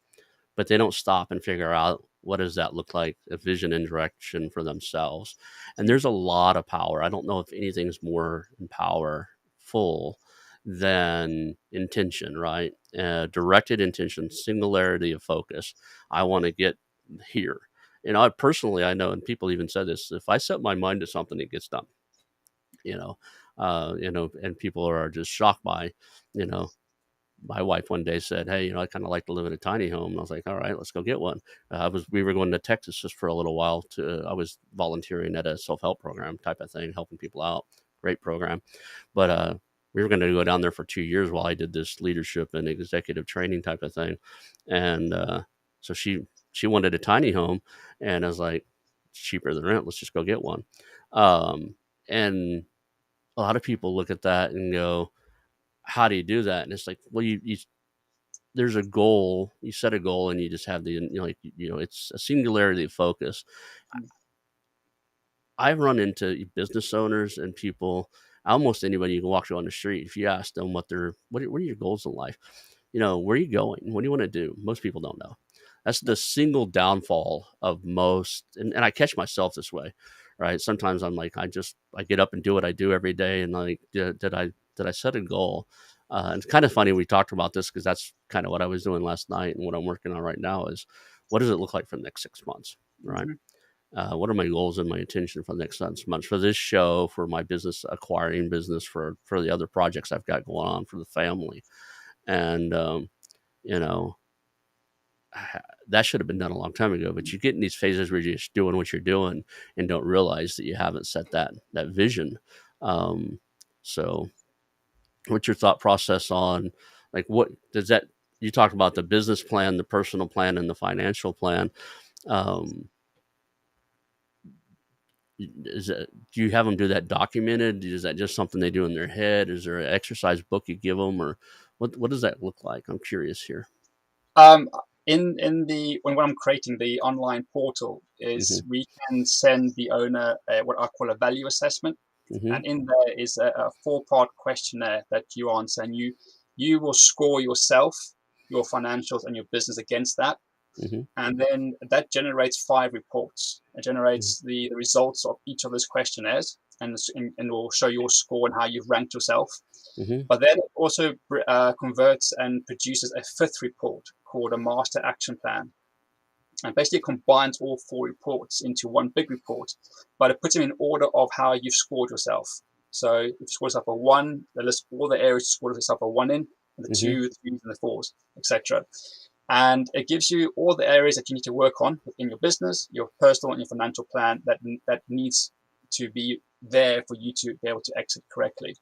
but they don't stop and figure out what does that look like, a vision and direction for themselves. And there's a lot of power. I don't know if anything's more powerful than intention, right? Directed intention, singularity of focus. I want to get here. I personally, I know, and people even said this, if I set my mind to something, it gets done, and people are just shocked by, you know, my wife one day said, "Hey, I kind of like to live in a tiny home." And I was like, "All right, let's go get one." We were going to Texas just for a little while. I was volunteering at a self-help program type of thing, helping people out. Great program, but we were going to go down there for 2 years while I did this leadership and executive training type of thing, and so she wanted a tiny home, and I was like, "It's cheaper than rent. Let's just go get one." And a lot of people look at that and go, how do you do that? And it's like, well, you there's a goal, you set a goal, and you just have it's a singularity of focus. I've run into business owners and people, almost anybody you can walk to on the street. If you ask them what are your goals in life, where are you going? What do you want to do? Most people don't know. That's the single downfall of most, and I catch myself this way, right? Sometimes I'm like, I get up and do what I do every day, and like, did I set a goal? And it's kind of funny we talked about this because that's kind of what I was doing last night, and what I'm working on right now is what does it look like for the next 6 months, right? Mm-hmm. What are my goals and my intention for the next 6 months for this show, for my business, acquiring business, for the other projects I've got going on, for the family, and you know that should have been done a long time ago. But you get in these phases where you're just doing what you're doing and don't realize that you haven't set that vision. So, what's your thought process on, like, what does that? You talked about the business plan, the personal plan, and the financial plan. Um, do you have them do that documented? Is that just something they do in their head? Is there an exercise book you give them, or what does that look like? I'm curious here. in the when I'm creating the online portal is Mm-hmm. we can send the owner what I call a value assessment, Mm-hmm. and in there is a 4-part questionnaire that you answer, and you will score yourself, your financials, and your business against that. Mm-hmm. And then that generates 5 reports. It generates the results of each of those questionnaires, and will show your score and how you've ranked yourself. Mm-hmm. But then it also converts and produces a 5th report called a master action plan, and basically combines all 4 reports into one big report, but it puts them in order of how you've scored yourself. So if you score yourself a 1, it lists all the areas you scored yourself a 1 in, and the Mm-hmm. 2, the 3s, and the 4s, etc. And it gives you all the areas that you need to work on within your business, your personal and your financial plan that needs to be there for you to be able to exit correctly.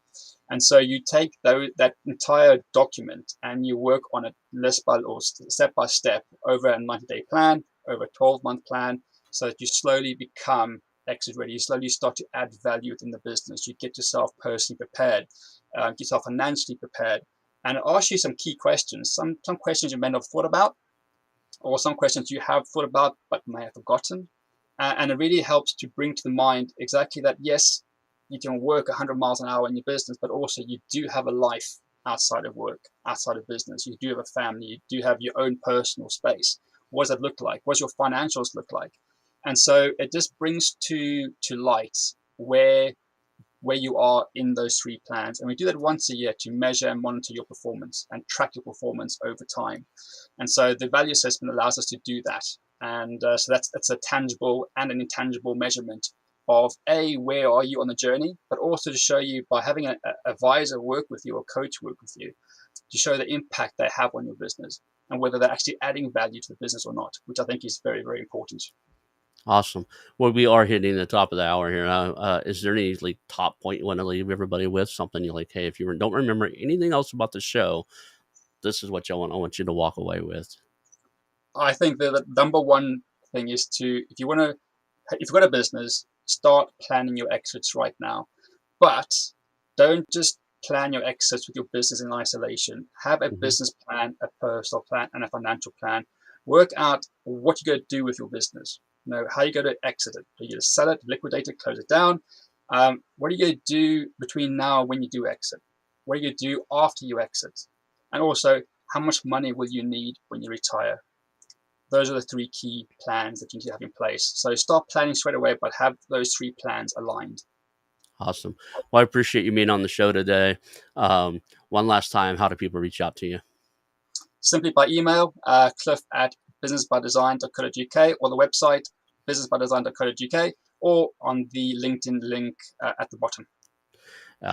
And so you take that entire document and you work on it list by or step by step over a 90-day plan, over a 12-month plan, so that you slowly become exit ready. You slowly start to add value within the business. You get yourself personally prepared, get yourself financially prepared, and it asks you some key questions. Some questions you may not have thought about, or some questions you have thought about but may have forgotten. And it really helps to bring to the mind exactly that, yes, you can work 100 miles an hour in your business, but also you do have a life outside of work, outside of business. You do have a family, you do have your own personal space. What does that look like? What does your financials look like? And so it just brings to light where you are in those 3 plans. And we do that once a year to measure and monitor your performance and track your performance over time. And so the value assessment allows us to do that. And so that's a tangible and an intangible measurement of where are you on the journey, but also to show you by having an advisor work with you or coach work with you to show the impact they have on your business and whether they're actually adding value to the business or not, which I think is very, very important. Awesome. Well, we are hitting the top of the hour here. Is there any like top point you want to leave everybody with? Something you like, hey, if you don't remember anything else about the show, this is what I want you to walk away with. I think that the number one thing is if you've got a business, start planning your exits right now. But don't just plan your exits with your business in isolation. Have a Mm-hmm. business plan, a personal plan, and a financial plan. Work out what you're going to do with your business. How you're going to exit it. Are you going to sell it, liquidate it, close it down? What are you going to do between now and when you do exit? What are you going to do after you exit? And also, how much money will you need when you retire? Those are the 3 key plans that you need to have in place. So start planning straight away, but have those 3 plans aligned. Awesome. Well, I appreciate you being on the show today. One last time, how do people reach out to you? Simply by email, cliff@businessbydesign.co.uk, or the website, businessbydesign.co.uk, or on the LinkedIn link at the bottom.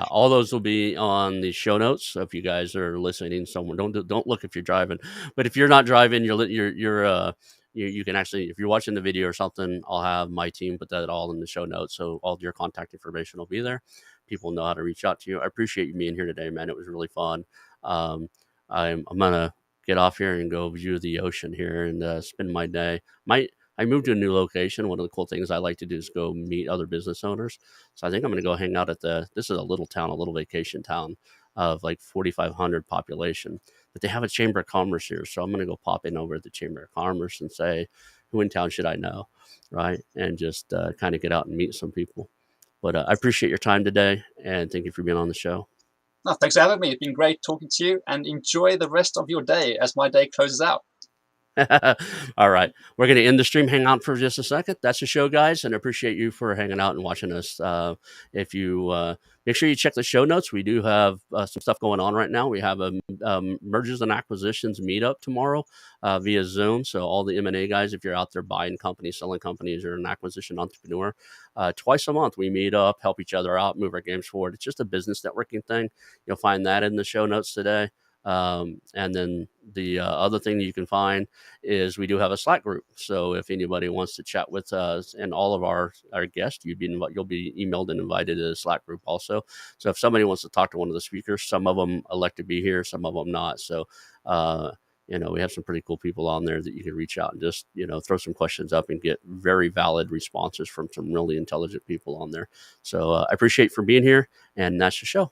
All those will be on the show notes. So if you guys are listening, someone don't look if you're driving, but if you're not driving, you can actually, if you're watching the video or something, I'll have my team put that all in the show notes. So all your contact information will be there. People know how to reach out to you. I appreciate you being here today, man. It was really fun. Um, I'm gonna get off here and go view the ocean here and spend my day. I moved to a new location. One of the cool things I like to do is go meet other business owners. So I think I'm going to go hang out at this is a little town, a little vacation town of like 4,500 population, but they have a chamber of commerce here. So I'm going to go pop in over at the chamber of commerce and say, who in town should I know? Right. And just kind of get out and meet some people. But I appreciate your time today and thank you for being on the show. No, thanks for having me. It's been great talking to you, and enjoy the rest of your day as my day closes out. All right. We're going to end the stream, hang out for just a second. That's the show, guys. And I appreciate you for hanging out and watching us. If you make sure you check the show notes, we do have some stuff going on right now. We have a mergers and acquisitions meetup tomorrow via Zoom. So all the M&A guys, if you're out there buying companies, selling companies, or an acquisition entrepreneur, twice a month we meet up, help each other out, move our games forward. It's just a business networking thing. You'll find that in the show notes today. And then the other thing you can find is we do have a Slack group. So if anybody wants to chat with us and all of our guests, you'll be emailed and invited to the Slack group also. So if somebody wants to talk to one of the speakers, some of them elect to be here, some of them not. So, we have some pretty cool people on there that you can reach out and just, throw some questions up and get very valid responses from some really intelligent people on there. So I appreciate you for being here, and that's the show.